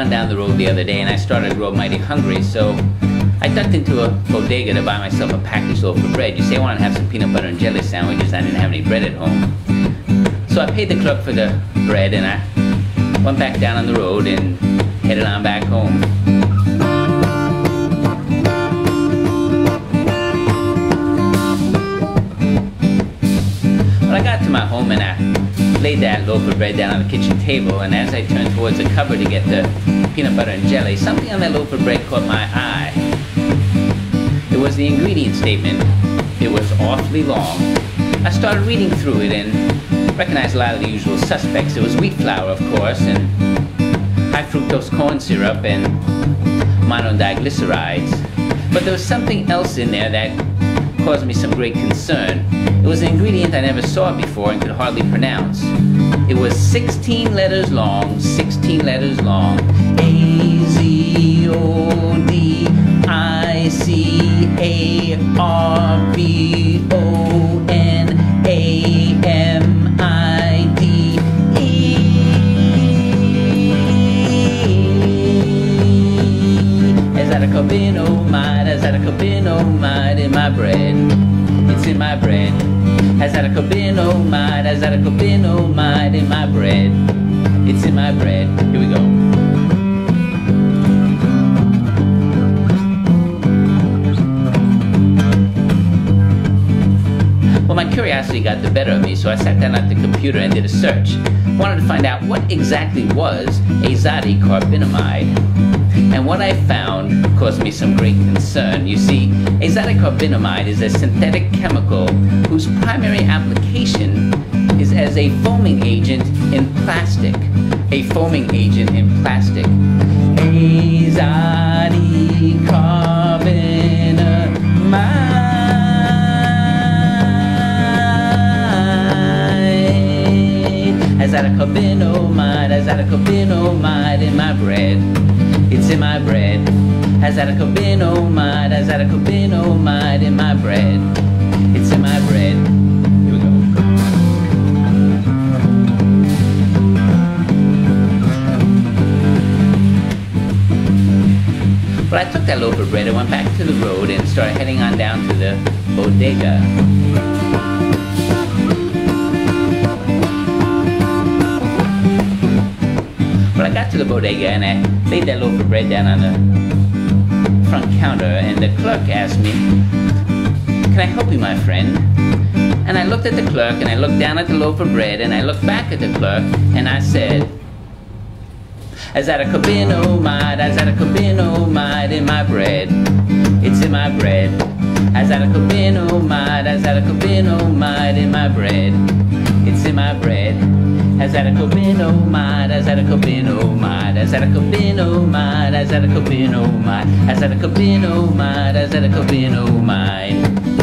on down the road the other day and I started to grow mighty hungry, so I ducked into a bodega to buy myself a packaged loaf of bread. You see, I wanted to have some peanut butter and jelly sandwiches. I didn't have any bread at home. So I paid the clerk for the bread and I went back down on the road and headed on back home. Well, I got to my home and I laid that loaf of bread down on the kitchen table, and as I turned towards the cupboard to get the peanut butter and jelly, something on that loaf of bread caught my eye. It was the ingredient statement. It was awfully long. I started reading through it and recognized a lot of the usual suspects. It was wheat flour, of course, and high fructose corn syrup and monodiglycerides. But there was something else in there that caused me some great concern. It was an ingredient I never saw before and could hardly pronounce. It was 16 letters long, 16 letters long. Azodicarbonamide. Azodicarbonamide in my bread. It's in my bread. Azodicarbonamide, azodicarbonamide in my bread. It's in my bread. Here we go. Well, my curiosity got the better of me, so I sat down at the computer and did a search. I wanted to find out what exactly was azodicarbonamide. And what I found caused me some great concern. You see, azodicarbonamide is a synthetic chemical whose primary application is as a foaming agent in plastic. A foaming agent in plastic. Azodicarbonamide, azodicarbonamide in my bread. It's in my bread. Azodicarbonamide, azodicarbonamide in my bread. It's in my bread. Here we go. Well, I took that loaf of bread and went back to the road and started heading on down to the bodega. Well, I got to the bodega and I laid that loaf of bread down on the front counter, and the clerk asked me, "Can I help you, my friend?" And I looked at the clerk and I looked down at the loaf of bread and I looked back at the clerk and I said, "Azodicarbonamide, azodicarbonamide in my bread. It's in my bread. Azodicarbonamide, azodicarbonamide in my bread. It's in my bread. Azodicarbonamide, azodicarbonamide, azodicarbonamide, azodicarbonamide, azodicarbonamide, azodicarbonamide."